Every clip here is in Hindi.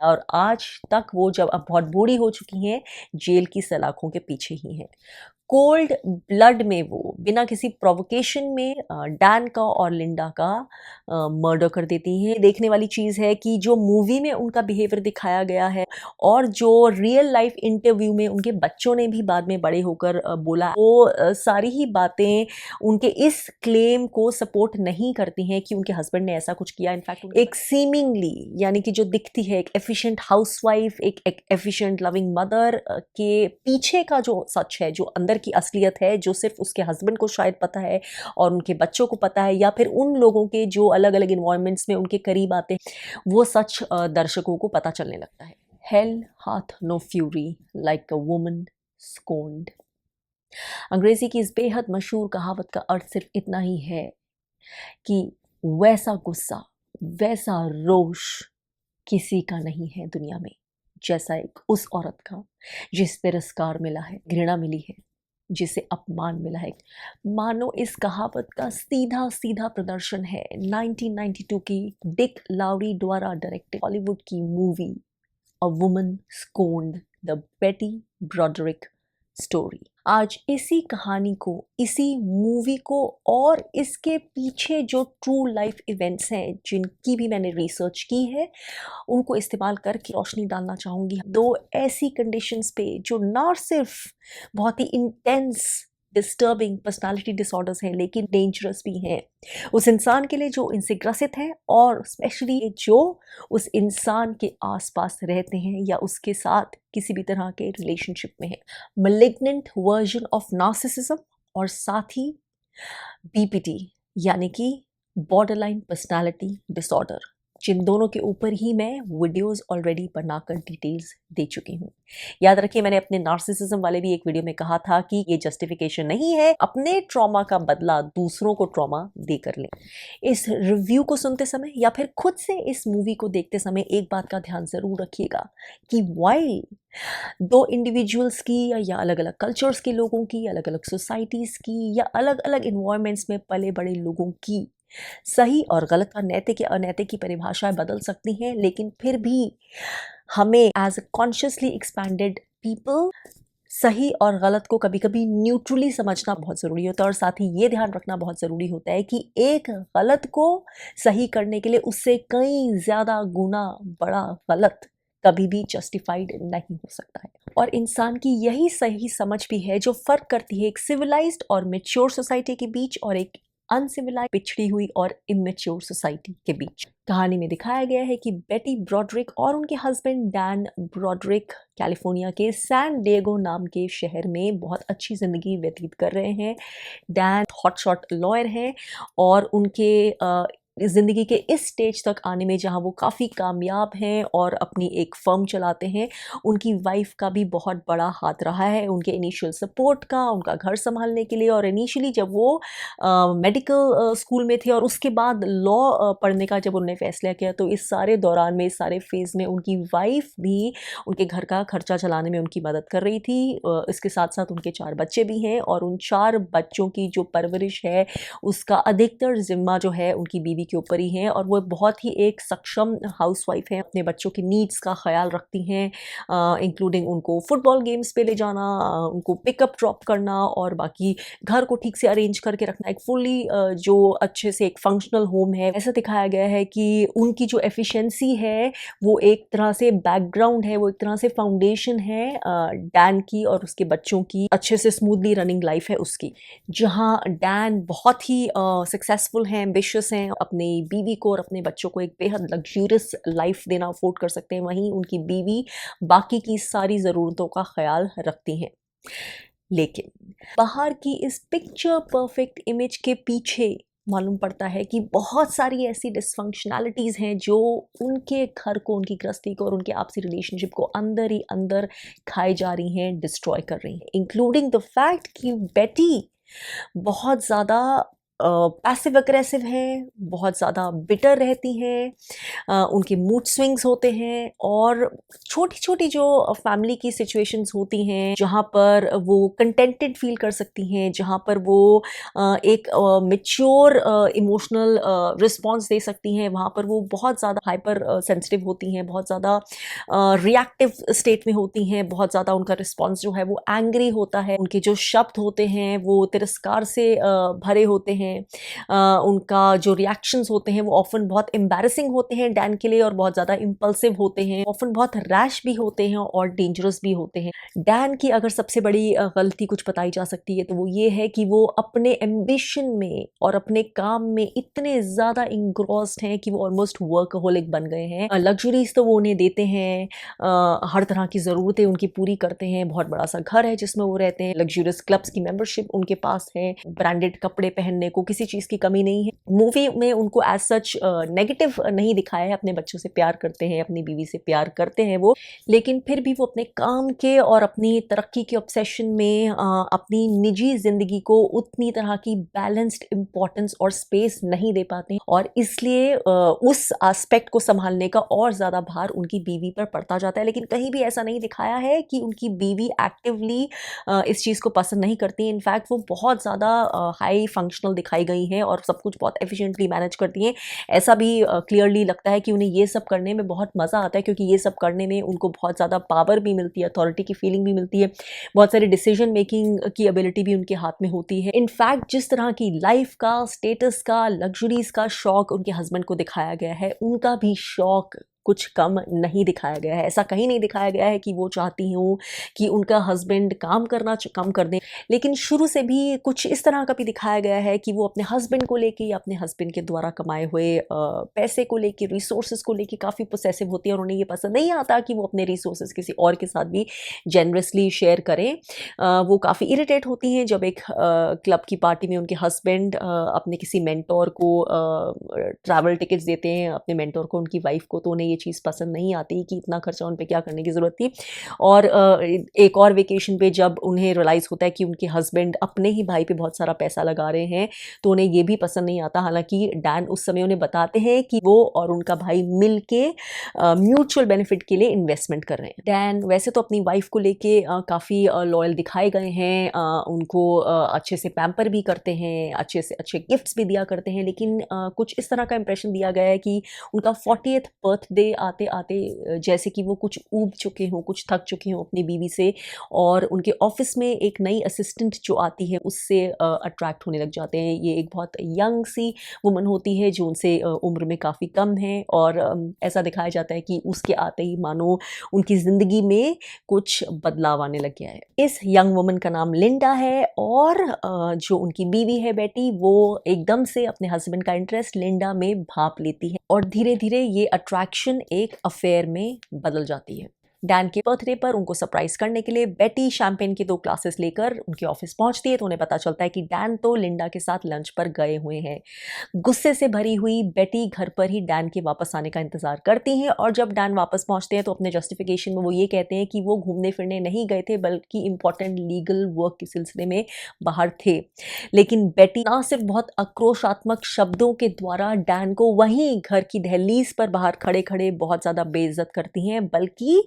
और आज तक वो जब अब बहुत बूढ़ी हो चुकी हैं, जेल की सलाखों के पीछे ही हैं। कोल्ड ब्लड में वो बिना किसी प्रोवोकेशन में डैन का और लिंडा का मर्डर कर देती हैं। देखने वाली चीज़ है कि जो मूवी में उनका बिहेवियर दिखाया गया है और जो रियल लाइफ इंटरव्यू में उनके बच्चों ने भी बाद में बड़े होकर बोला, वो सारी ही बातें उनके इस क्लेम को सपोर्ट नहीं करती हैं कि उनके हस्बैंड ने ऐसा कुछ किया। इनफैक्ट एक सीमिंगली, यानी कि जो दिखती है एक एफिशिएंट हाउसवाइफ, एक एफिशिएंट लविंग मदर के पीछे का जो सच है, जो अंदर की असलियत है, जो सिर्फ उसके हस्बैंड को शायद पता है और उनके बच्चों को पता है, या फिर उन लोगों के जो अलग अलग इन्वायरमेंट्स में उनके करीब आते हैं, वो सच दर्शकों को पता चलने लगता है। Hell hath no fury like a woman scorned। अंग्रेजी की इस बेहद मशहूर कहावत का अर्थ सिर्फ इतना ही है कि वैसा गुस्सा, वैसा रोष किसी का नहीं है दुनिया में, जैसा एक उस औरत का जिस तिरस्कार मिला है, घृणा मिली है, जिसे अपमान मिला है। मानो इस कहावत का सीधा सीधा प्रदर्शन है 1992 की डिक लाउरी द्वारा डायरेक्टेड हॉलीवुड की movie A Woman Scorned, the Betty Broderick story. आज इसी कहानी को, इसी मूवी को और इसके पीछे जो ट्रू लाइफ इवेंट्स हैं जिनकी भी मैंने रिसर्च की है, उनको इस्तेमाल करके रोशनी डालना चाहूँगी दो ऐसी कंडीशंस पे जो ना सिर्फ बहुत ही इंटेंस डिस्टर्बिंग पर्सनालिटी डिसऑर्डर्स हैं, लेकिन डेंजरस भी हैं उस इंसान के लिए जो इनसे ग्रसित है, और स्पेशली जो उस इंसान के आसपास रहते हैं या उसके साथ किसी भी तरह के रिलेशनशिप में है। मलिग्नेंट वर्जन ऑफ नार्सिसिज्म और साथ ही बीपीटी, यानी कि बॉर्डरलाइन पर्सनालिटी डिसऑर्डर, जिन दोनों के ऊपर ही मैं वीडियोस ऑलरेडी बनाकर डिटेल्स दे चुकी हूँ। याद रखिए, मैंने अपने नार्सिसिज्म वाले भी एक वीडियो में कहा था कि ये जस्टिफिकेशन नहीं है, अपने ट्रॉमा का बदला दूसरों को ट्रॉमा देकर लें। इस रिव्यू को सुनते समय या फिर खुद से इस मूवी को देखते समय एक बात का ध्यान ज़रूर रखिएगा कि वाइल दो इंडिविजुअल्स की या अलग अलग कल्चर्स के लोगों की, अलग अलग सोसाइटीज़ की या अलग अलग इन्वायरमेंट्स में पले बड़े लोगों की सही और गलत का, नैतिक या अनैतिक की परिभाषाएं बदल सकती हैं, लेकिन फिर भी हमें as a consciously expanded people सही और गलत को कभी कभी न्यूट्रली समझना बहुत ज़रूरी होता है। और साथ ही ये ध्यान रखना बहुत ज़रूरी होता है कि एक गलत को सही करने के लिए उससे कई ज़्यादा गुना बड़ा गलत कभी भी जस्टिफाइड नहीं हो सकता है। और इंसान की यही सही समझ भी है जो फ़र्क करती है एक सिविलाइज्ड और मेच्योर सोसाइटी के बीच और एक अनसिविलाइज, पिछड़ी हुई और इमेच्योर सोसाइटी के बीच। कहानी में दिखाया गया है कि बेटी ब्रॉडरिक और उनके हस्बैंड डैन ब्रॉडरिक कैलिफोर्निया के सैन डिएगो नाम के शहर में बहुत अच्छी ज़िंदगी व्यतीत कर रहे हैं। डैन हॉटशॉट लॉयर हैं और उनके ज़िंदगी के इस स्टेज तक आने में जहां वो काफ़ी कामयाब हैं और अपनी एक फर्म चलाते हैं, उनकी वाइफ का भी बहुत बड़ा हाथ रहा है उनके इनिशियल सपोर्ट का, उनका घर संभालने के लिए। और इनिशियली जब वो मेडिकल स्कूल में थे और उसके बाद लॉ पढ़ने का जब उन्होंने फैसला किया, तो इस सारे दौरान में, इस सारे फेज़ में उनकी वाइफ भी उनके घर का खर्चा चलाने में उनकी मदद कर रही थी। इसके साथ साथ उनके 4 बच्चे भी हैं और उन 4 बच्चों की जो परवरिश है उसका अधिकतर ज़िम्मा जो है उनकी बीवी के ऊपर ही है। और वो बहुत ही एक सक्षम हाउसवाइफ है, अपने बच्चों की नीड्स का ख्याल रखती हैं, इंक्लूडिंग उनको फुटबॉल गेम्स पे ले जाना, उनको पिकअप ड्रॉप करना और बाकी घर को ठीक से अरेंज करके रखना। एक फुल्ली जो अच्छे से एक फंक्शनल होम है ऐसा दिखाया गया है कि उनकी जो एफिशिएंसी है वो एक तरह से बैकग्राउंड है, वो एक तरह से फाउंडेशन है डैन की और उसके बच्चों की अच्छे से स्मूथली रनिंग लाइफ है उसकी। जहाँ डैन बहुत ही सक्सेसफुल हैं, एम्बिशियस हैं, अपनी बीवी को और अपने बच्चों को एक बेहद लग्जूरियस लाइफ देना अफोर्ड कर सकते हैं, वहीं उनकी बीवी बाकी की सारी ज़रूरतों का ख्याल रखती हैं। लेकिन बाहर की इस पिक्चर परफेक्ट इमेज के पीछे मालूम पड़ता है कि बहुत सारी ऐसी डिसफंक्शनैलिटीज़ हैं जो उनके घर को, उनकी गृहस्थी को और उनके आपसी रिलेशनशिप को अंदर ही अंदर खाई जा रही हैं, डिस्ट्रॉय कर रही हैं, इंक्लूडिंग द फैक्ट कि बेटी बहुत ज़्यादा पैसिव अग्रेसिव हैं, बहुत ज़्यादा बिटर रहती हैं, उनके मूड स्विंग्स होते हैं और छोटी-छोटी जो फैमिली की सिचुएशंस होती हैं, जहाँ पर वो कंटेंटेड फील कर सकती हैं, जहाँ पर वो एक मैच्योर इमोशनल रिस्पॉन्स दे सकती हैं, वहाँ पर वो बहुत ज़्यादा हाइपर सेंसिटिव होती हैं, बहुत ज़्यादा रिएक्टिव स्टेट में होती हैं, बहुत ज़्यादा उनका रिस्पॉन्स जो है वो एंग्री होता है, उनके जो शब्द होते हैं वो तिरस्कार से भरे होते हैं, उनका जो रिएक्शंस होते हैं वो ऑफन बहुत एम्बैरेसिंग होते हैं डैन के लिए और बहुत ज़्यादा इम्पल्सिव होते हैं, ऑफन बहुत रैश भी होते हैं और डेंजरस भी होते हैं। डैन की अगर सबसे बड़ी गलती कुछ बताई जा सकती है तो वो ये है कि वो अपने एम्बिशन में और अपने काम में इतने ज़्यादा इंग्रॉस्ड हैं कि वो ऑलमोस्ट वर्कहोलिक बन गए हैं। लग्जरीज तो वो उन्हें देते हैं, हर तरह की ज़रूरतें उनकी पूरी करते हैं, बहुत बड़ा सा घर है जिसमें वो रहते हैं, लग्जरियस क्लब्स की मेंबरशिप उनके पास है, ब्रांडेड कपड़े पहनने को किसी चीज़ की कमी नहीं है। मूवी में उनको एज सच नेगेटिव नहीं दिखाया है, अपने बच्चों से प्यार करते हैं, अपनी बीवी से प्यार करते हैं वो, लेकिन फिर भी वो अपने काम के और अपनी तरक्की के ऑब्सेशन में अपनी निजी ज़िंदगी को उतनी तरह की बैलेंस्ड इम्पोर्टेंस और स्पेस नहीं दे पाते हैं और इसलिए उस एस्पेक्ट को संभालने का और ज़्यादा भार उनकी बीवी पर पड़ता जाता है। लेकिन कहीं भी ऐसा नहीं दिखाया है कि उनकी बीवी एक्टिवली इस चीज़ को पसंद नहीं करती है। इनफैक्ट वो बहुत ज़्यादा हाई फंक्शनल दिखाई गई हैं और सब कुछ बहुत एफिशिएंटली मैनेज करती हैं। ऐसा भी क्लियरली लगता है कि उन्हें ये सब करने में बहुत मज़ा आता है, क्योंकि ये सब करने में उनको बहुत ज़्यादा पावर भी मिलती है, अथॉरिटी की फीलिंग भी मिलती है, बहुत सारी डिसीजन मेकिंग की एबिलिटी भी उनके हाथ में होती है। इनफैक्ट जिस तरह की लाइफ का, स्टेटस का, लग्जरीज का शौक उनके हस्बैंड को दिखाया गया है, उनका भी शौक कुछ कम नहीं दिखाया गया है। ऐसा कहीं नहीं दिखाया गया है कि वो चाहती हूँ कि उनका हस्बैंड काम करना कम कर दें, लेकिन शुरू से भी कुछ इस तरह का भी दिखाया गया है कि वो अपने हस्बैंड को लेके या अपने हस्बैंड के द्वारा कमाए हुए पैसे को लेके, रिसोर्सेज को लेके काफ़ी पोसेसिव होती है और उन्हें ये पसंद नहीं आता कि वो अपने रिसोर्सेज किसी और के साथ भी जेनरसली शेयर करें। वो काफ़ी इरिटेट होती हैं जब एक क्लब की पार्टी में उनके हस्बैंड अपने किसी मेंटोर को ट्रैवल टिकट्स देते हैं, अपने मेंटोर को, उनकी वाइफ को, तो उन्हें ये चीज़ पसंद नहीं आती कि इतना खर्चा उन पे क्या करने की ज़रूरत थी। और एक और वेकेशन पे जब उन्हें रियलाइज़ होता है कि उनके हस्बैंड अपने ही भाई पे बहुत सारा पैसा लगा रहे हैं, तो उन्हें ये भी पसंद नहीं आता। हालांकि डैन उस समय उन्हें बताते हैं कि वो और उनका भाई मिल के म्यूचुअल बेनिफिट के लिए इन्वेस्टमेंट कर रहे हैं। डैन वैसे तो अपनी वाइफ को लेके काफ़ी लॉयल दिखाए गए हैं, उनको अच्छे से पैम्पर भी करते हैं, अच्छे से अच्छे गिफ्ट्स भी दिया करते हैं, लेकिन कुछ इस तरह का इंप्रेशन दिया गया है कि उनका 40th बर्थडे आते आते जैसे कि वो कुछ ऊब चुके हों, कुछ थक चुके हों अपनी बीवी से, और उनके ऑफिस में एक नई असिस्टेंट जो आती है उससे अट्रैक्ट होने लग जाते हैं। ये एक बहुत यंग सी वुमन होती है जो उनसे उम्र में काफ़ी कम है, और ऐसा दिखाया जाता है कि उसके आते ही मानो उनकी ज़िंदगी में कुछ बदलाव आने लग गया है। इस यंग वुमन का नाम लिंडा है, और जो उनकी बीवी है बेटी, वो एकदम से अपने हस्बैंड का इंटरेस्ट लिंडा में भाप लेती है और धीरे धीरे ये अट्रैक्शन एक अफेयर में बदल जाती है। डैन के बर्थडे पर उनको सरप्राइज करने के लिए बेटी शैंपेन की 2 ग्लासेस लेकर उनके ऑफिस पहुंचती है, तो उन्हें पता चलता है कि डैन तो लिंडा के साथ लंच पर गए हुए हैं। गुस्से से भरी हुई बेटी घर पर ही डैन के वापस आने का इंतजार करती हैं, और जब डैन वापस पहुंचते हैं तो अपने जस्टिफिकेशन में वो ये कहते हैं कि वो घूमने फिरने नहीं गए थे, बल्कि इंपॉर्टेंट लीगल वर्क के सिलसिले में बाहर थे। लेकिन बेटी ना सिर्फ बहुत आक्रोशात्मक शब्दों के द्वारा डैन को वहीं घर की दहलीज पर बाहर खड़े खड़े बहुत ज़्यादा बेइज्जत करती हैं, बल्कि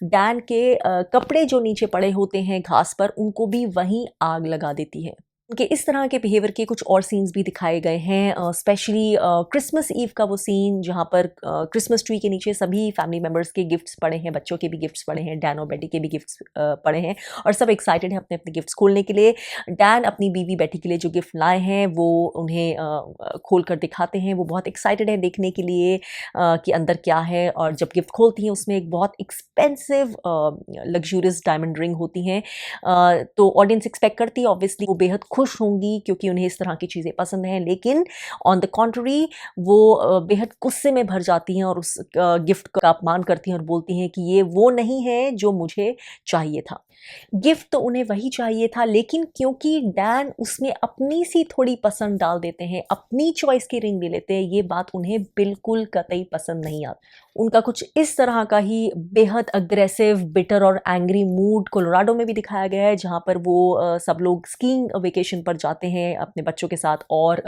डैन के कपड़े जो नीचे पड़े होते हैं घास पर, उनको भी वहीं आग लगा देती है। उनके इस तरह के बिहेवियर के कुछ और सीन्स भी दिखाए गए हैं, स्पेशली क्रिसमस ईव का वो सीन जहाँ पर क्रिसमस ट्री के नीचे सभी फैमिली मेम्बर्स के गिफ्ट्स पड़े हैं, बच्चों के भी गिफ्ट्स पड़े हैं, डैन और बेटी के भी गिफ्ट्स पड़े हैं, और सब एक्साइटेड हैं अपने अपने गिफ्ट्स खोलने के लिए। डैन अपनी बीवी बेटी के लिए जो गिफ्ट लाए हैं वो उन्हें खोल कर दिखाते हैं। वो बहुत एक्साइटेड है देखने के लिए कि अंदर क्या है, और जब गिफ्ट खोलती हैं उसमें एक बहुत एक्सपेंसिव लग्जूरियस डायमंड रिंग होती हैं। तो ऑडियंस एक्सपेक्ट करती है ऑब्वियसली वो बेहद खुश होंगी क्योंकि उन्हें इस तरह की चीज़ें पसंद हैं, लेकिन ऑन द कॉन्ट्री वो बेहद गुस्से में भर जाती हैं और उस गिफ्ट का अपमान करती हैं और बोलती हैं कि ये वो नहीं है जो मुझे चाहिए था। गिफ्ट तो उन्हें वही चाहिए था, लेकिन क्योंकि डैन उसमें अपनी सी थोड़ी पसंद डाल देते हैं, अपनी चॉइस की रिंग ले लेते हैं, ये बात उन्हें बिल्कुल कतई पसंद नहीं आती। उनका कुछ इस तरह का ही बेहद अग्रेसिव, बिटर और एंग्री मूड कोलोराडो में भी दिखाया गया है, जहाँ पर वो सब लोग स्कीइंग वेकेशन पर जाते हैं अपने बच्चों के साथ और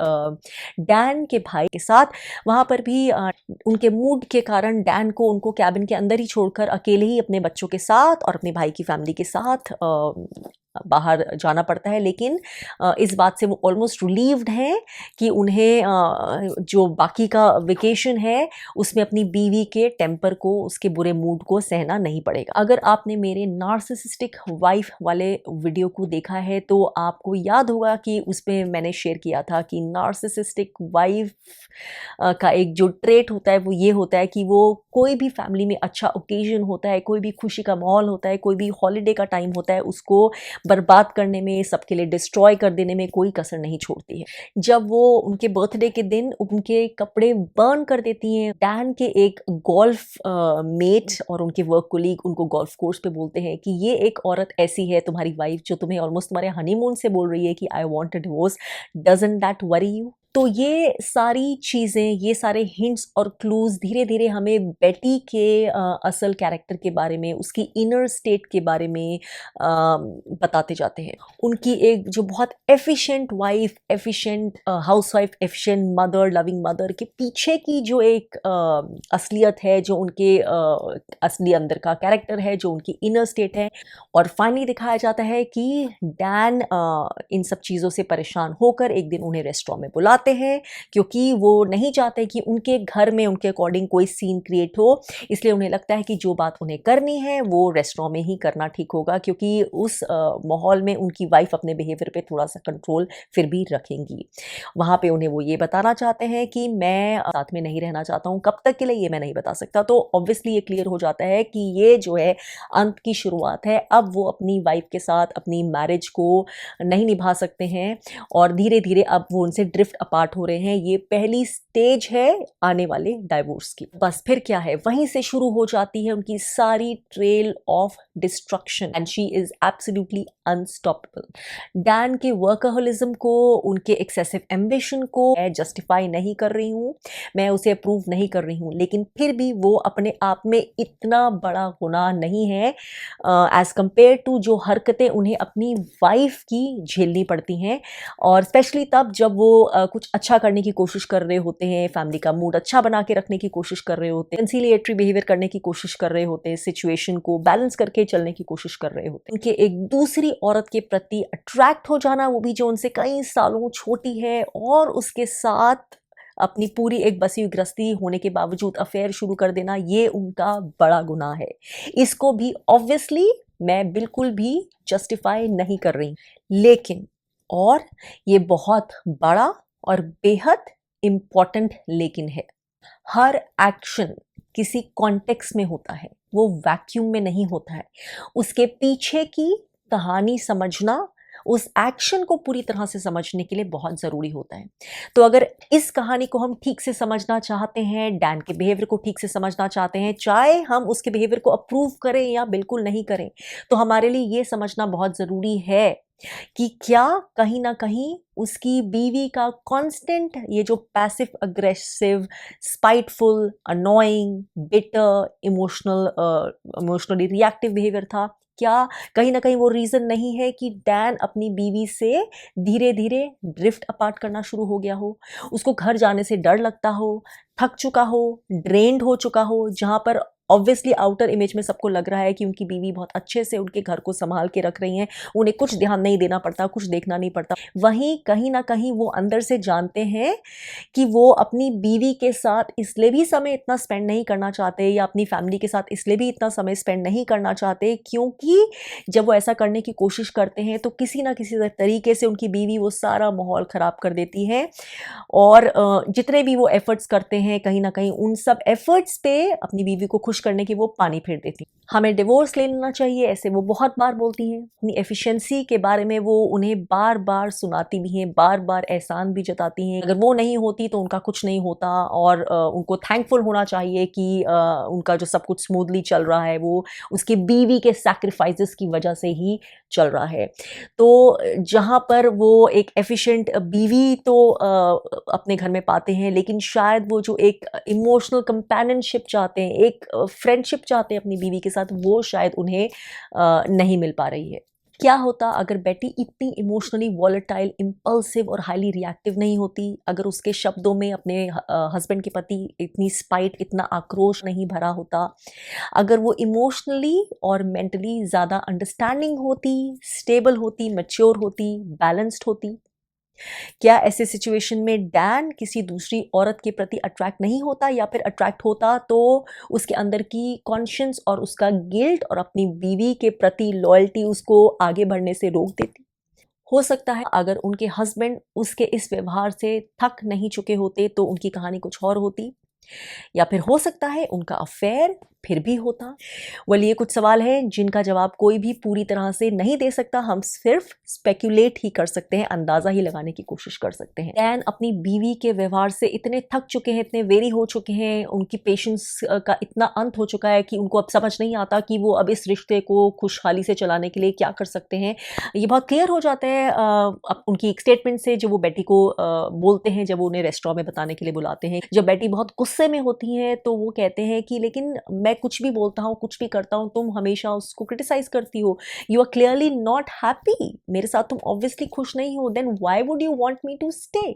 डैन के भाई के साथ। वहाँ पर भी उनके मूड के कारण डैन को उनको कैबिन के अंदर ही छोड़कर अकेले ही अपने बच्चों के साथ और अपने भाई की फैमिली के साथ बाहर जाना पड़ता है। लेकिन इस बात से वो ऑलमोस्ट रिलीव्ड हैं कि उन्हें जो बाकी का वेकेशन है उसमें अपनी बीवी के टेम्पर को, उसके बुरे मूड को सहना नहीं पड़ेगा। अगर आपने मेरे नार्सिसिस्टिक वाइफ वाले वीडियो को देखा है तो आपको याद होगा कि उसमें मैंने शेयर किया था कि नार्सिसिस्टिक वाइफ का एक जो ट्रेट होता है वो ये होता है कि वो कोई भी फैमिली में अच्छा ओकेजन होता है, कोई भी खुशी का माहौल होता है, कोई भी हॉलीडे का टाइम होता है, उसको बर्बाद करने में, सबके लिए डिस्ट्रॉय कर देने में कोई कसर नहीं छोड़ती है। जब वो उनके बर्थडे के दिन उनके कपड़े बर्न कर देती हैं, डैन के एक गोल्फ मेट और उनके वर्क कोलीग उनको गोल्फ कोर्स पे बोलते हैं कि ये एक औरत ऐसी है तुम्हारी वाइफ जो तुम्हें ऑलमोस्ट तुम्हारे हनीमून से बोल रही है कि I want a divorce, doesn't that worry you. तो ये सारी चीज़ें, ये सारे हिंट्स और क्लूज़ धीरे धीरे हमें बेटी के असल कैरेक्टर के बारे में, उसकी इनर स्टेट के बारे में बताते जाते हैं। उनकी एक जो बहुत efficient wife, efficient housewife, efficient mother, loving mother के पीछे की जो एक असलियत है, जो उनके असली अंदर का कैरेक्टर है, जो उनकी इनर स्टेट है। और फाइनली दिखाया जाता है कि डैन इन सब चीज़ों से परेशान होकर एक दिन उन्हें रेस्टोरेंट में बुलाते हैं, क्योंकि वो नहीं चाहते कि उनके घर में उनके अकॉर्डिंग कोई सीन क्रिएट हो। इसलिए उन्हें लगता है कि जो बात उन्हें करनी है वो रेस्टोरेंट में ही करना ठीक होगा, क्योंकि उस माहौल में उनकी वाइफ अपने बिहेवियर पे थोड़ा सा कंट्रोल फिर भी रखेंगी। वहाँ पे उन्हें वो ये बताना चाहते हैं कि मैं साथ में नहीं रहना चाहता हूँ, कब तक के लिए ये मैं नहीं बता सकता। तो ऑब्वियसली ये क्लियर हो जाता है कि ये जो है अंत की शुरुआत है। अब वो अपनी वाइफ के साथ अपनी मैरिज को नहीं निभा सकते हैं और धीरे धीरे अब वो उनसे ड्रिफ्ट अपार्ट हो रहे हैं। ये पहली स्टेज है आने वाले डाइवोर्स की। बस फिर क्या है, वहीं से शुरू हो जाती है उनकी सारी trail of destruction and she is absolutely unstoppable. Dan के वर्कहोलिज्म को, उनके एक्सेसिव एम्बिशन को मैं जस्टिफाई नहीं कर रही हूँ, मैं उसे अप्रूव नहीं कर रही हूँ, लेकिन फिर भी वो अपने आप में इतना बड़ा गुनाह नहीं है एज कंपेयर टू जो हरकतें उन्हें अपनी वाइफ की झेलनी पड़ती हैं। और स्पेशली तब जब वो कुछ अच्छा करने की कोशिश कर रहे होते हैं, फैमिली का मूड अच्छा बना के रखने की कोशिश कर रहे होते हैं, कंसीलिएटरी बिहेवियर करने की कोशिश कर रहे होते हैं, सिचुएशन को बैलेंस करके चलने की कोशिश कर रहे होते हैं। उनके एक दूसरी औरत के प्रति अट्रैक्ट हो जाना, वो भी जो उनसे कई सालों छोटी है, और उसके साथ अपनी पूरी एक बसी हुई गृहस्थी होने के बावजूद अफेयर शुरू कर देना, ये उनका बड़ा गुनाह है। इसको भी ऑब्वियसली मैं बिल्कुल भी जस्टिफाई नहीं कर रही, लेकिन और ये बहुत बड़ा और बेहद इम्पॉर्टेंट लेकिन है, हर एक्शन किसी कॉन्टेक्स्ट में होता है, वो वैक्यूम में नहीं होता है। उसके पीछे की कहानी समझना, उस एक्शन को पूरी तरह से समझने के लिए बहुत ज़रूरी होता है। तो अगर इस कहानी को हम ठीक से समझना चाहते हैं, डैन के बिहेवियर को ठीक से समझना चाहते हैं, चाहे हम उसके बिहेवियर को अप्रूव करें या बिल्कुल नहीं करें, तो हमारे लिए ये समझना बहुत ज़रूरी है कि क्या कहीं ना कहीं उसकी बीवी का कांस्टेंट ये जो passive aggressive, spiteful, annoying, bitter, emotionally reactive behaviour था, क्या कहीं ना कहीं वो रीज़न नहीं है कि डैन अपनी बीवी से धीरे धीरे ड्रिफ्ट अपार्ट करना शुरू हो गया हो, उसको घर जाने से डर लगता हो, थक चुका हो, ड्रेन्ड हो चुका हो, जहाँ पर ऑब्वियसली आउटर इमेज में सबको लग रहा है कि उनकी बीवी बहुत अच्छे से उनके घर को संभाल के रख रही हैं, उन्हें कुछ ध्यान नहीं देना पड़ता, कुछ देखना नहीं पड़ता। वहीं कहीं ना कहीं वो अंदर से जानते हैं कि वो अपनी बीवी के साथ इसलिए भी समय इतना स्पेंड नहीं करना चाहते, या अपनी फैमिली के साथ इसलिए भी इतना समय स्पेंड नहीं करना चाहते, क्योंकि जब वो ऐसा करने की कोशिश करते हैं तो किसी ना किसी तरीके से उनकी बीवी वो सारा माहौल ख़राब कर देती है। और जितने भी वो एफर्ट्स करते हैं, कहीं ना कहीं उन सब एफर्ट्स पे अपनी बीवी को खुश करने की वो पानी फेर देती। हमें डिवोर्स ले लेना चाहिए, ऐसे वो बहुत बार बोलती हैं। अपनी एफिशिएंसी के बारे में वो उन्हें बार बार सुनाती भी हैं, बार बार एहसान भी जताती हैं। अगर वो नहीं होती तो उनका कुछ नहीं होता, और उनको थैंकफुल होना चाहिए कि उनका जो सब कुछ स्मूथली चल रहा है वो उसकी बीवी के सैक्रिफाइसेस की वजह से ही चल रहा है। तो जहाँ पर वो एक एफिशिएंट बीवी तो अपने घर में पाते हैं, लेकिन शायद वो जो एक इमोशनल कंपेनियनशिप चाहते हैं, एक फ्रेंडशिप चाहते हैं अपनी बीवी के साथ, वो शायद उन्हें नहीं मिल पा रही है। क्या होता अगर बेटी इतनी इमोशनली वॉलेटाइल, इम्पल्सिव और हाईली रिएक्टिव नहीं होती? अगर उसके शब्दों में अपने हस्बैंड के प्रति इतनी स्पाइट, इतना आक्रोश नहीं भरा होता? अगर वो इमोशनली और मेंटली ज़्यादा अंडरस्टैंडिंग होती, स्टेबल होती, मैच्योर होती, बैलेंस्ड होती? क्या ऐसे सिचुएशन में डैन किसी दूसरी औरत के प्रति अट्रैक्ट नहीं होता, या फिर अट्रैक्ट होता तो उसके अंदर की कॉन्शियंस और उसका गिल्ट और अपनी बीवी के प्रति लॉयल्टी उसको आगे बढ़ने से रोक देती? हो सकता है अगर उनके हस्बैंड उसके इस व्यवहार से थक नहीं चुके होते तो उनकी कहानी कुछ और होती, या फिर हो सकता है उनका अफेयर फिर भी होता। वेल, ये कुछ सवाल हैं जिनका जवाब कोई भी पूरी तरह से नहीं दे सकता। हम सिर्फ स्पेक्यूलेट ही कर सकते हैं, अंदाजा ही लगाने की कोशिश कर सकते हैं। डैन अपनी बीवी के व्यवहार से इतने थक चुके हैं, इतने वेरी हो चुके हैं, उनकी पेशेंस का इतना अंत हो चुका है कि उनको अब समझ नहीं आता कि वो अब इस रिश्ते को खुशहाली से चलाने के लिए क्या कर सकते हैं। ये बहुत क्लियर हो जाता है अब उनकी एक स्टेटमेंट से, जो वो बेटी को बोलते हैं जब वो उन्हें रेस्टोरेंट में बताने के लिए बुलाते हैं। जब बेटी बहुत गुस्से में होती हैं तो वो कहते हैं कि लेकिन मैं कुछ भी बोलता हूँ, कुछ भी करता हूँ, तुम हमेशा उसको क्रिटिसाइज करती हो। You are clearly not happy, मेरे साथ तुम ऑब्वियसली खुश नहीं हो, then why would you want me to stay?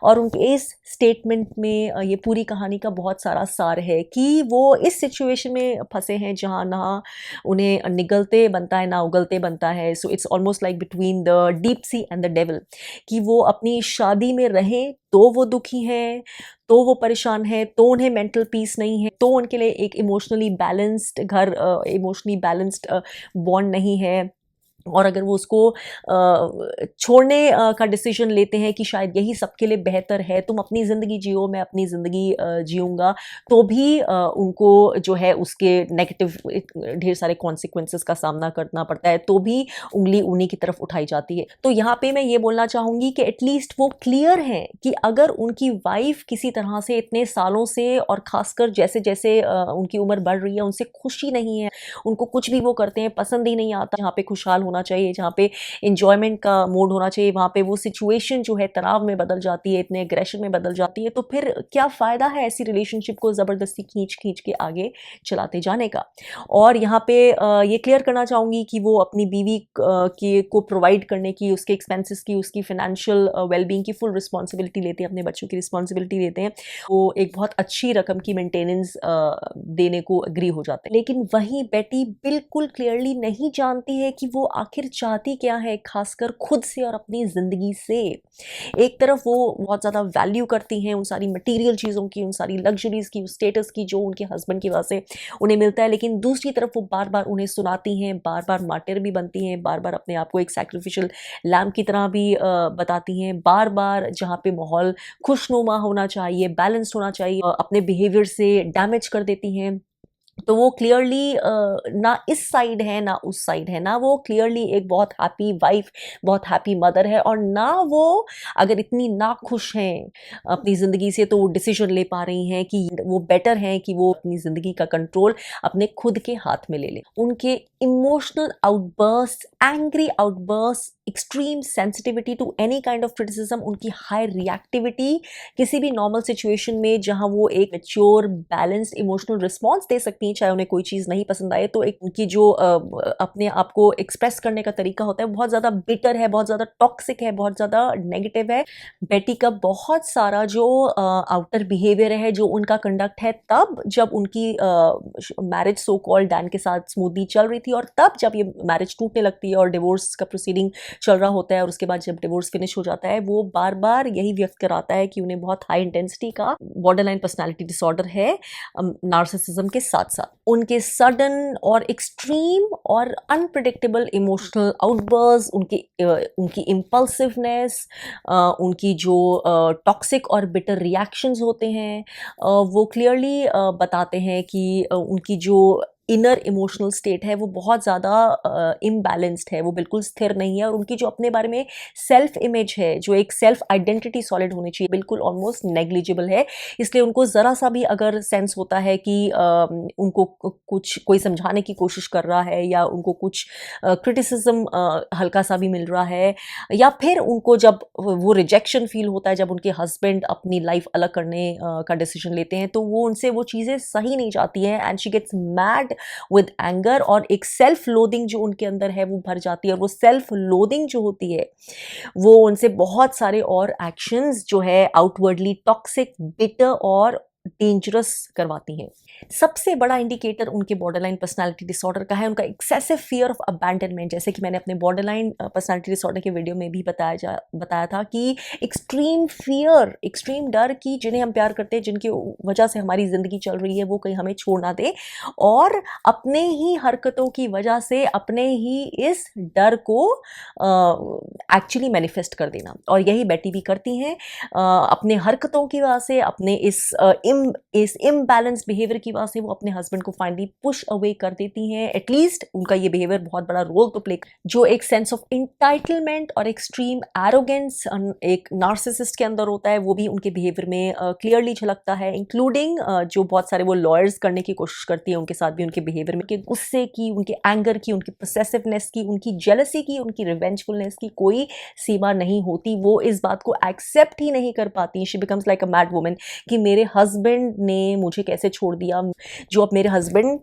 और उनके इस स्टेटमेंट में ये पूरी कहानी का बहुत सारा सार है कि वो इस सिचुएशन में फंसे हैं जहाँ ना उन्हें निगलते बनता है ना उगलते बनता है। So it's almost like between the deep sea and the devil, कि वो अपनी शादी में रहें तो वो दुखी हैं, तो वो परेशान है, तो उन्हें मेंटल पीस नहीं है, तो उनके लिए एक इमोशनली बैलेंस्ड घर, इमोशनली बैलेंस्ड बॉन्ड नहीं है। और अगर वो उसको छोड़ने का डिसीजन लेते हैं कि शायद यही सबके लिए बेहतर है, तुम अपनी ज़िंदगी जियो, मैं अपनी ज़िंदगी जीऊँगा, तो भी उनको जो है उसके नेगेटिव ढेर सारे कॉन्सिक्वेंसेस का सामना करना पड़ता है, तो भी उंगली उन्हीं की तरफ उठाई जाती है। तो यहाँ पे मैं ये बोलना चाहूँगी कि एटलीस्ट वो क्लियर हैं कि अगर उनकी वाइफ किसी तरह से इतने सालों से, और ख़ासकर जैसे-जैसे उनकी उम्र बढ़ रही है, उनसे खुशी नहीं है, उनको कुछ भी वो करते हैं पसंद ही नहीं आता, जहाँ पे खुशहाल होना चाहिए, जहाँ पे एन्जॉयमेंट का मोड होना चाहिए, वहाँ पे वो सिचुएशन जो है तनाव में बदल जाती है, इतने एग्रेशन में बदल जाती है, तो फिर क्या फ़ायदा है ऐसी रिलेशनशिप को ज़बरदस्ती खींच के आगे चलाते जाने का? और यहाँ पे ये क्लियर करना चाहूँगी कि वो अपनी बीवी को प्रोवाइड करने की, उसके एक्सपेंसेस की, उसकी फाइनेंशियल वेलबींग की फुल रिस्पॉन्सिबिलिटी लेते हैं, अपने बच्चों की रिस्पॉन्सिबिलिटी लेते हैं। वो एक बहुत अच्छी रकम की मेंटेनेंस देने को एग्री हो जाते हैं। लेकिन वहीं बेटी बिल्कुल क्लियरली नहीं जानती है कि वो आखिर चाहती क्या है, खासकर खुद से और अपनी ज़िंदगी से। एक तरफ वो बहुत ज़्यादा वैल्यू करती हैं उन सारी मटेरियल चीज़ों की, उन सारी लग्जरीज़ की, उस स्टेटस की जो उनके हस्बैंड की वजह से उन्हें मिलता है, लेकिन दूसरी तरफ वो बार-बार उन्हें सुनाती हैं, बार-बार मार्टिर भी बनती हैं, बार-बार अपने आप को एक सैक्रिफिशियल लैम्ब की तरह भी बताती हैं, बार-बार जहाँ पे माहौल खुशनुमा होना चाहिए, बैलेंस्ड होना चाहिए, अपने बिहेवियर से डैमेज कर देती हैं। तो वो क्लियरली ना इस साइड है ना उस साइड है, ना वो क्लियरली एक बहुत हैप्पी वाइफ, बहुत हैप्पी मदर है, और ना वो अगर इतनी ना खुश हैं अपनी ज़िंदगी से तो वो डिसीजन ले पा रही हैं कि वो बेटर हैं कि वो अपनी ज़िंदगी का कंट्रोल अपने खुद के हाथ में ले लें। उनके emotional outburst, angry outburst, extreme sensitivity to any kind of criticism, उनकी हाई रिएक्टिविटी किसी भी नॉर्मल सिचुएशन में जहाँ वो एक मैच्योर बैलेंस्ड इमोशनल रिस्पॉन्स दे सकती हैं, चाहे उन्हें कोई चीज़ नहीं पसंद आए, तो एक उनकी जो अपने आप को एक्सप्रेस करने का तरीका होता है बहुत ज़्यादा बिटर है, बहुत ज़्यादा टॉक्सिक है, बहुत ज़्यादा नेगेटिव है। बेटी का बहुत सारा जो आउटर बिहेवियर है, जो उनका कंडक्ट है, तब जब उनकी मैरिज सो कॉल्ड डैन के साथ स्मूथली चल रही थी, और तब जब ये मैरिज टूटने लगती है और डिवोर्स का प्रोसीडिंग चल रहा होता है, और उसके बाद जब डिवोर्स फिनिश हो जाता है, वो बार बार यही व्यक्त कराता है कि उन्हें बहुत हाई इंटेंसिटी का बॉर्डरलाइन पर्सनालिटी डिसऑर्डर है नार्सिसिज्म के साथ साथ। उनके सडन और एक्सट्रीम और अनप्रिडिक्टेबल इमोशनल आउटबर्स्ट, उनकी इम्पल्सिवनेस, उनकी जो टॉक्सिक और बिटर रिएक्शंस होते हैं, वो क्लियरली बताते हैं कि उनकी जो इनर इमोशनल स्टेट है वो बहुत ज़्यादा इम्बैलेंस्ड है, वो बिल्कुल स्थिर नहीं है, और उनकी जो अपने बारे में सेल्फ इमेज है, जो एक सेल्फ आइडेंटिटी सॉलिड होनी चाहिए, बिल्कुल ऑलमोस्ट नेग्लिजिबल है। इसलिए उनको ज़रा सा भी अगर सेंस होता है कि उनको कुछ कोई समझाने की कोशिश कर रहा है, या उनको कुछ क्रिटिसिज्म हल्का सा भी मिल रहा है, या फिर उनको जब वो रिजेक्शन फील होता है जब उनके हस्बैंड अपनी लाइफ अलग करने का डिसीजन लेते हैं, तो वो उनसे वो चीज़ें सही नहीं जाती हैं, and she gets mad with anger, और एक सेल्फ लोदिंग जो उनके अंदर है वो भर जाती है, और वो सेल्फ लोदिंग जो होती है वो उनसे बहुत सारे और एक्शंस जो है आउटवर्डली टॉक्सिक, बिटर और डेंजरस करवाती हैं। सबसे बड़ा इंडिकेटर उनके बॉर्डरलाइन पर्सनालिटी डिसऑर्डर का है उनका एक्सेसिव फियर ऑफ अबैंडनमेंट। जैसे कि मैंने अपने बॉर्डरलाइन पर्सनालिटी डिसऑर्डर के वीडियो में भी बताया था कि एक्सट्रीम फियर, एक्सट्रीम डर की जिन्हें हम प्यार करते हैं, जिनकी वजह से हमारी ज़िंदगी चल रही है, वो कहीं हमें छोड़ ना दे, और अपने ही हरकतों की वजह से अपने ही इस डर को एक्चुअली मैनिफेस्ट कर देना। और यही बेटी भी करती हैं, अपने हरकतों की वजह से, अपने इस इम्बैलेंस बिहेवियर की वजह से वो अपने हस्बैंड को फाइनली पुश अवे कर देती हैं। एटलीस्ट उनका ये बिहेवियर बहुत बड़ा रोल तो प्ले, जो एक सेंस ऑफ इंटाइटलमेंट और एक्सट्रीम एरोगेंस एक नार्सिसिस्ट के अंदर होता है, वो भी उनके बिहेवियर में क्लियरली झलकता है, इंक्लूडिंग जो बहुत सारे वो लॉयर्स करने की कोशिश करती है उनके साथ भी उनके बिहेवियर में, उनके गुस्से की, उनके एंगर की, उनकी पोसेसिवनेस की, उनकी जेलसी की, उनकी रिवेंजफुलनेस की कोई सीमा नहीं होती। वो इस बात को एक्सेप्ट ही नहीं कर पाती। She becomes like a mad woman कि मेरे हस्बैंड ने मुझे कैसे छोड़ दिया, जो अब मेरे हस्बैंड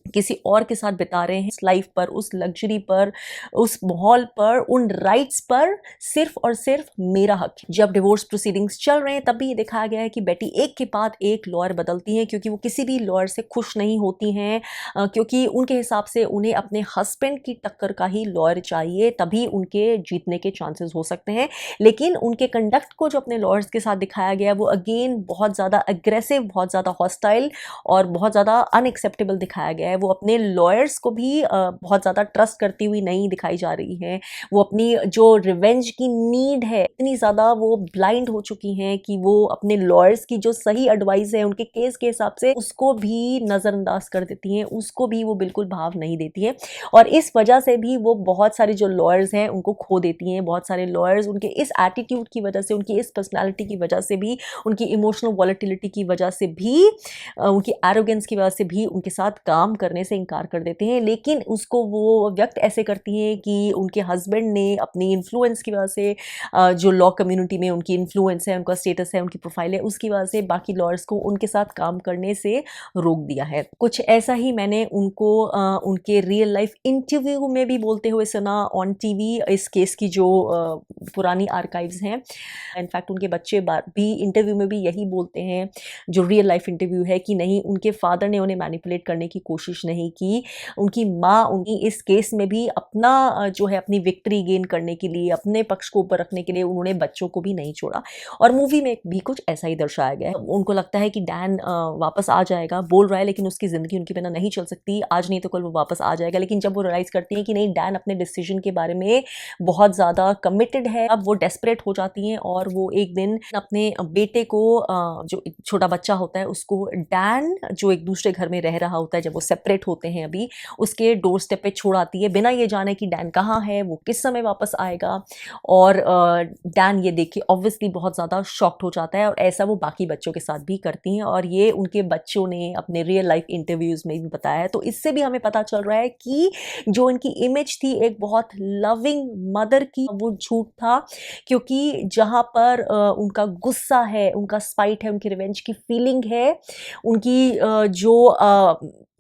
किसी और के साथ बिता रहे हैं, इस लाइफ पर, उस लग्जरी पर, उस माहौल पर, उन राइट्स पर सिर्फ और सिर्फ मेरा हक। जब डिवोर्स प्रोसीडिंग्स चल रहे हैं तब भी ये दिखाया गया है कि बेटी एक के बाद एक लॉयर बदलती हैं, क्योंकि वो किसी भी लॉयर से खुश नहीं होती हैं, क्योंकि उनके हिसाब से उन्हें अपने हस्बैंड की टक्कर का ही लॉयर चाहिए, तभी उनके जीतने के चांसेस हो सकते हैं। लेकिन उनके कंडक्ट को जो अपने लॉयर्स के साथ दिखाया गया वो अगेन बहुत ज़्यादा अग्रेसिव, बहुत ज़्यादा हॉस्टाइल और बहुत ज़्यादा अनएक्सेप्टेबल दिखाया गया है। वो अपने लॉयर्स को भी बहुत ज़्यादा ट्रस्ट करती हुई नहीं दिखाई जा रही हैं। वो अपनी जो रिवेंज की नीड है, इतनी ज़्यादा वो ब्लाइंड हो चुकी हैं कि वो अपने लॉयर्स की जो सही एडवाइस है उनके केस के हिसाब से उसको भी नज़रअंदाज कर देती हैं, उसको भी वो बिल्कुल भाव नहीं देती हैं, और इस वजह से भी वो बहुत सारे जो लॉयर्स हैं उनको खो देती हैं। बहुत सारे लॉयर्स उनके इस एटीट्यूड की वजह से, उनकी इस पर्सनैलिटी की वजह से भी, उनकी इमोशनल वॉलेटिलिटी की वजह से भी, उनकी एरोगेंस की वजह से भी उनके साथ काम करने से इनकार कर देते हैं। लेकिन उसको वो व्यक्त ऐसे करती हैं कि उनके हस्बैंड ने अपनी इन्फ्लुएंस की वजह से, जो लॉ कम्युनिटी में उनकी इन्फ्लुएंस है, उनका स्टेटस है, उनकी प्रोफाइल है, उसकी वजह से बाकी लॉयर्स को उनके साथ काम करने से रोक दिया है। कुछ ऐसा ही मैंने उनको उनके रियल लाइफ इंटरव्यू में भी बोलते हुए सुना ऑन टीवी, इस केस की जो पुरानी आर्काइव्स हैं। इनफैक्ट उनके बच्चे भी इंटरव्यू में भी यही बोलते हैं, जो रियल लाइफ इंटरव्यू है, कि नहीं, उनके फादर ने उन्हें मैनिपुलेट करने की कोशिश नहीं की। उनकी माँ उनकी इस केस में भी अपना जो है अपनी विक्ट्री गेन करने के लिए, अपने पक्ष को ऊपर रखने के लिए उन्होंने बच्चों को भी नहीं छोड़ा। और मूवी में भी कुछ ऐसा ही दर्शाया गया है। उनको लगता है कि डैन वापस आ जाएगा, बोल रहा है, लेकिन उसकी ज़िंदगी उनके बिना नहीं चल सकती, आज नहीं तो कल वो वापस आ जाएगा। लेकिन जब वो रियलाइज़ करती हैं कि नहीं, डैन अपने डिसीजन के बारे में बहुत ज़्यादा कमिटेड है, अब वो डेस्परेट हो जाती हैं, और वो एक दिन अपने बेटे को, जो छोटा बच्चा होता है उसको, डैन जो एक दूसरे घर में रह रहा होता है, जब वो सेपरेट होते हैं अभी, उसके डोर स्टेप पे छोड़ आती है, बिना ये जाने कि डैन कहाँ है, वो किस समय वापस आएगा। और डैन ये देख के ऑब्वियसली बहुत ज़्यादा शॉक्ड हो जाता है, और ऐसा वो बाकी बच्चों के साथ भी करती हैं, और ये उनके बच्चों ने अपने रियल लाइफ इंटरव्यूज़ में भी बताया है। तो इससे भी हमें पता चल रहा है कि जो इनकी इमेज थी एक बहुत लविंग मदर की, वो झूठ था, क्योंकि जहाँ पर उनका गुस्सा है, उनका स्पाइट है, उनकी रिवेंज की फीलिंग है, उनकी जो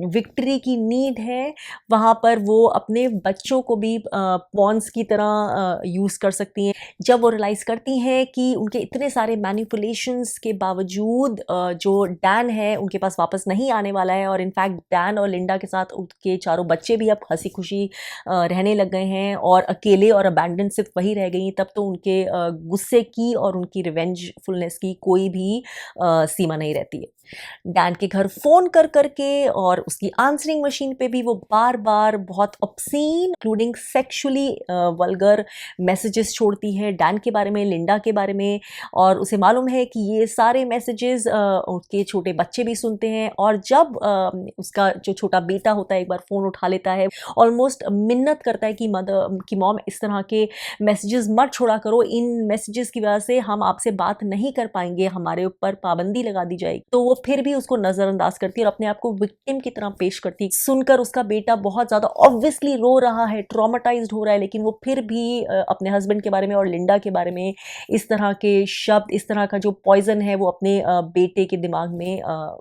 विक्ट्री की नीड है, वहाँ पर वो अपने बच्चों को भी पॉन्स की तरह यूज़ कर सकती हैं। जब वो रियलाइज़ करती हैं कि उनके इतने सारे मैनिपुलेशंस के बावजूद जो डैन है उनके पास वापस नहीं आने वाला है, और इनफैक्ट डैन और लिंडा के साथ उनके चारों बच्चे भी अब हंसी खुशी रहने लग गए हैं, और अकेले और अबैंडन सिर्फ वही रह गई, तब तो उनके गुस्से की और उनकी रिवेंजफुलनेस की कोई भी सीमा नहीं रहती है। डैन के घर फ़ोन कर करके और उसकी आंसरिंग मशीन पे भी वो बार बार बहुत obscene including sexually vulgar messages छोड़ती है डैन के बारे में, लिंडा के बारे में। और उसे मालूम है कि ये सारे मैसेजेस उसके छोटे बच्चे भी सुनते हैं। और जब उसका जो छोटा बेटा होता है एक बार फ़ोन उठा लेता है, ऑलमोस्ट मिन्नत करता है कि मदर की मॉम इस तरह के मैसेजेस मत छोड़ा करो, इन मैसेजेस की वजह से हम आपसे बात नहीं कर पाएंगे, हमारे ऊपर पाबंदी लगा दी जाएगी। तो वो फिर भी उसको नज़रअंदाज करती है और अपने आप को विक्टिम की तरह पेश करती है। सुनकर उसका बेटा बहुत ज़्यादा ऑब्वियसली रो रहा है, ट्रॉमेटाइज्ड हो रहा है, लेकिन वो फिर भी अपने हस्बैंड के बारे में और लिंडा के बारे में इस तरह के शब्द, इस तरह का जो पॉइजन है वो अपने बेटे के दिमाग में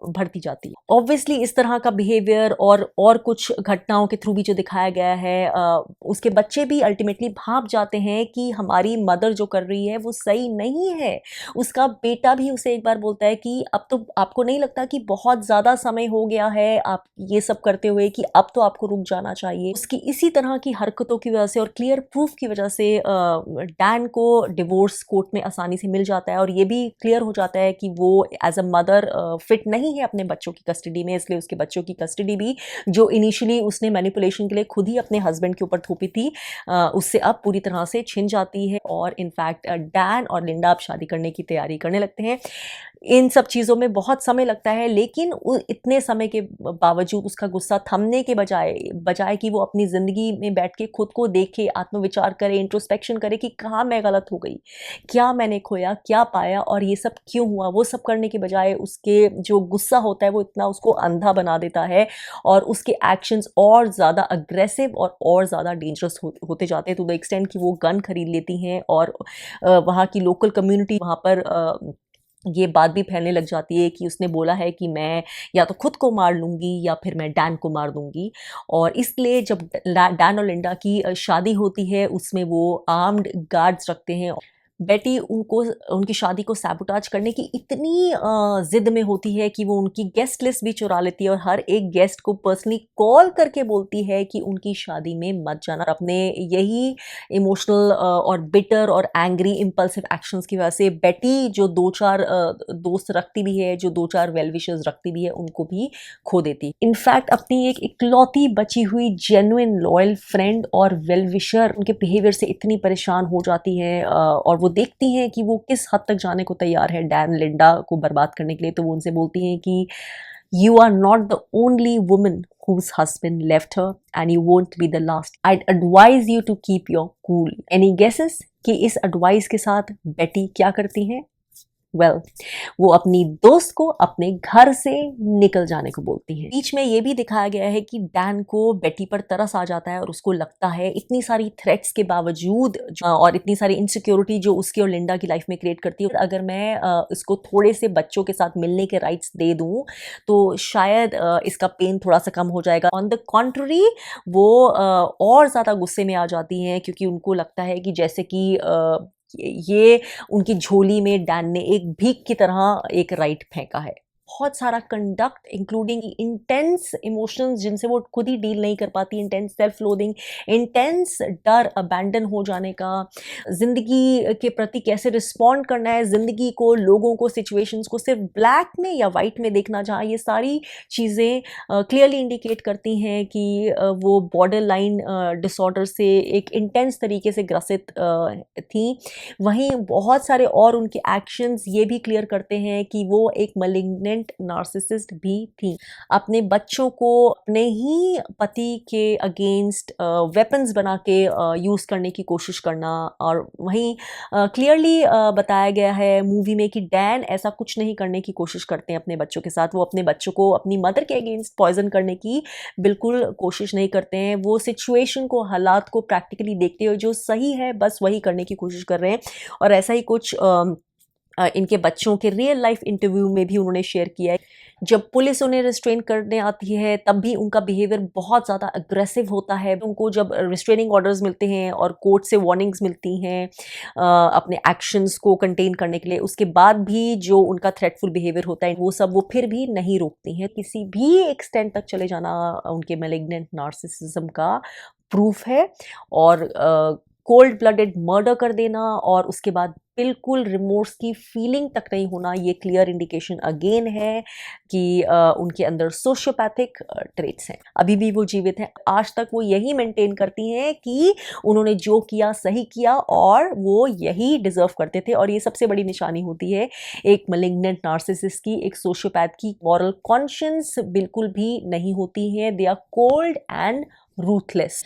भरती जाती है। ऑब्वियसली इस तरह का बिहेवियर और कुछ घटनाओं के थ्रू भी जो दिखाया गया है, उसके बच्चे भी अल्टीमेटली भाप जाते हैं कि हमारी मदर जो कर रही है वो सही नहीं है। उसका बेटा भी उसे एक बार बोलता है कि अब तो आपको नहीं लगता कि बहुत ज़्यादा समय हो गया है आप ये सब करते हुए, कि अब तो आपको रुक जाना चाहिए। उसकी इसी तरह की हरकतों की वजह से और क्लियर प्रूफ की वजह से डैन को डिवोर्स कोर्ट में आसानी से मिल जाता है और ये भी क्लियर हो जाता है कि वो एज अ मदर फिट नहीं है अपने बच्चों की कस्टडी में। इसलिए उसके बच्चों की कस्टडी भी जो इनिशियली उसने मैनिपुलेशन के लिए खुद ही अपने हस्बैंड के ऊपर थोपी थी, उससे अब पूरी तरह से छिन जाती है। और इनफैक्ट डैन और लिंडा अब शादी करने की तैयारी करने लगते हैं। इन सब चीज़ों में बहुत समय लगता है, लेकिन इतने समय के बावजूद उसका गुस्सा थमने के बजाय कि वो अपनी ज़िंदगी में बैठ के खुद को देखे, आत्मविचार करे, इंट्रोस्पेक्शन करे कि कहाँ मैं गलत हो गई, क्या मैंने खोया, क्या पाया और ये सब क्यों हुआ, वो सब करने के बजाय उसके जो गुस्सा होता है वो इतना उसको अंधा बना देता है और उसके एक्शंस और ज़्यादा अग्रेसिव और ज़्यादा डेंजरस होते जाते हैं, टू द एक्सटेंट कि वो गन खरीद लेती हैं। और वहाँ की लोकल कम्युनिटी वहाँ पर ये बात भी फैलने लग जाती है कि उसने बोला है कि मैं या तो खुद को मार लूँगी या फिर मैं डैन को मार दूँगी। और इसलिए जब डैन और लिंडा की शादी होती है उसमें वो आर्म्ड गार्ड्स रखते हैं। बेटी उनकी शादी को सैबोटाज करने की इतनी ज़िद में होती है कि वो उनकी गेस्ट लिस्ट भी चुरा लेती है और हर एक गेस्ट को पर्सनली कॉल करके बोलती है कि उनकी शादी में मत जाना। अपने यही इमोशनल और बिटर और एंग्री इम्पल्सिव एक्शंस की वजह से बेटी जो 2-4 दोस्त रखती भी है, जो 2-4 वेल विशर्स रखती भी है, उनको भी खो देती। इनफैक्ट अपनी एक इकलौती बची हुई जेन्युइन लॉयल फ्रेंड और वेल विशर उनके बिहेवियर से इतनी परेशान हो जाती है और वो देखती हैं कि वो किस हद तक जाने को तैयार है डैन लिंडा को बर्बाद करने के लिए। तो वो उनसे बोलती हैं कि you are not the only woman whose husband left her and you won't be the last. I'd advise you to keep your cool. Any guesses कि इस एडवाइस के साथ बेटी क्या करती हैं? वो अपनी दोस्त को अपने घर से निकल जाने को बोलती है। बीच में ये भी दिखाया गया है कि डैन को बेटी पर तरस आ जाता है और उसको लगता है इतनी सारी थ्रेट्स के बावजूद और इतनी सारी इनसिक्योरिटी जो उसकी और लिंडा की लाइफ में क्रिएट करती है, अगर मैं इसको थोड़े से बच्चों के साथ मिलने के राइट्स दे दूं तो शायद इसका पेन थोड़ा सा कम हो जाएगा। ऑन द कॉन्ट्ररी वो और ज़्यादा गुस्से में आ जाती हैं क्योंकि उनको लगता है कि जैसे कि ये उनकी झोली में डैन ने एक भीख की तरह एक राइट फेंका है। बहुत सारा कंडक्ट इंक्लूडिंग इंटेंस इमोशंस जिनसे वो खुद ही डील नहीं कर पाती, इंटेंस सेल्फ लोडिंग, इंटेंस डर अबैंडन हो जाने का, ज़िंदगी के प्रति कैसे रिस्पॉन्ड करना है, ज़िंदगी को, लोगों को, सिचुएशंस को सिर्फ ब्लैक में या वाइट में देखना, जहाँ ये सारी चीज़ें क्लियरली इंडिकेट करती हैं कि वो बॉर्डर लाइन डिसऑर्डर से एक इंटेंस तरीके से ग्रसित थी। वहीं बहुत सारे और उनके एक्शंस ये भी क्लियर करते हैं कि वो एक मलिग्नेंट नार्सिसिस्ट भी थी। अपने बच्चों को अपने ही पति के अगेंस्ट वेपन्स बना के यूज़ करने की कोशिश करना। और वहीं क्लियरली बताया गया है मूवी में कि डैन ऐसा कुछ नहीं करने की कोशिश करते हैं अपने बच्चों के साथ। वो अपने बच्चों को अपनी मदर के अगेंस्ट पॉइजन करने की बिल्कुल कोशिश नहीं करते हैं। वो सिचुएशन को, हालात को प्रैक्टिकली देखते हुए जो सही है बस वही करने की कोशिश कर रहे हैं। और ऐसा ही कुछ इनके बच्चों के रियल लाइफ इंटरव्यू में भी उन्होंने शेयर किया है। जब पुलिस उन्हें रिस्ट्रेन करने आती है तब भी उनका बिहेवियर बहुत ज़्यादा अग्रेसिव होता है। उनको जब रिस्ट्रेनिंग ऑर्डर्स मिलते हैं और कोर्ट से वार्निंग्स मिलती हैं अपने एक्शंस को कंटेन करने के लिए, उसके बाद भी जो उनका थ्रेटफुल बिहेवियर होता है वो सब वो फिर भी नहीं रोकती हैं। किसी भी एक्सटेंट तक चले जाना उनके मैलिग्नेंट नार्सिसिज्म का प्रूफ है। और कोल्ड ब्लडेड मर्डर कर देना और उसके बाद बिल्कुल रिमोर्स की फीलिंग तक नहीं होना, ये क्लियर इंडिकेशन अगेन है कि उनके अंदर सोशियोपैथिक ट्रेट्स हैं। अभी भी वो जीवित हैं, आज तक वो यही मेंटेन करती हैं कि उन्होंने जो किया सही किया और वो यही डिजर्व करते थे। और ये सबसे बड़ी निशानी होती है एक मलिग्नेंट नार्सिसिस्ट की, एक सोशियोपैथ की। मॉरल कॉन्शियंस बिल्कुल भी नहीं होती है, they are cold and ruthless.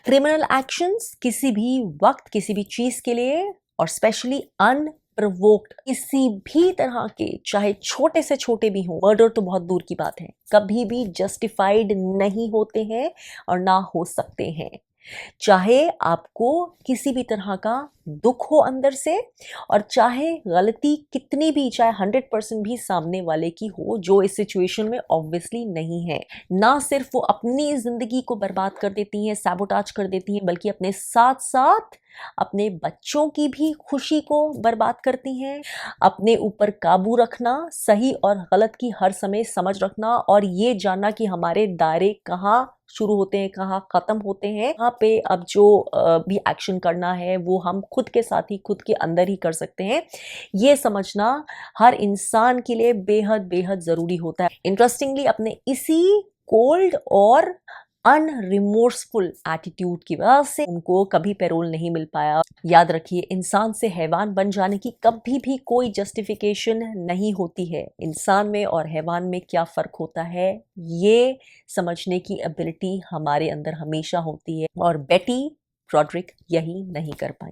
Criminal actions किसी भी वक्त किसी भी चीज के लिए और स्पेशली अनप्रोवोक्ड किसी भी तरह के, चाहे छोटे से छोटे भी हों, मर्डर तो बहुत दूर की बात है, कभी भी जस्टिफाइड नहीं होते हैं और ना हो सकते हैं। चाहे आपको किसी भी तरह का दुख हो अंदर से, और चाहे गलती कितनी भी, चाहे 100% भी सामने वाले की हो, जो इस सिचुएशन में ऑब्वियसली नहीं है। ना सिर्फ वो अपनी जिंदगी को बर्बाद कर देती हैं, सैबोटाज कर देती हैं, बल्कि अपने साथ साथ अपने बच्चों की भी खुशी को बर्बाद करती हैं। अपने ऊपर काबू रखना, सही और गलत की हर समय समझ रखना, और ये जानना कि हमारे दायरे कहाँ शुरू होते हैं, कहाँ खत्म होते हैं, यहाँ पे अब जो भी एक्शन करना है वो हम खुद के साथ ही, खुद के अंदर ही कर सकते हैं। ये समझना हर इंसान के लिए बेहद बेहद जरूरी होता है। इंटरेस्टिंगली अपने इसी कोल्ड और अनरिमोर्सफुल एटीट्यूड की वजह से उनको कभी पैरोल नहीं मिल पाया। याद रखिए, इंसान से हैवान बन जाने की कभी भी कोई जस्टिफिकेशन नहीं होती है। इंसान में और हैवान में क्या फर्क होता है, ये समझने की एबिलिटी हमारे अंदर हमेशा होती है, और बेटी ब्रॉड्रिक यही नहीं कर पाई।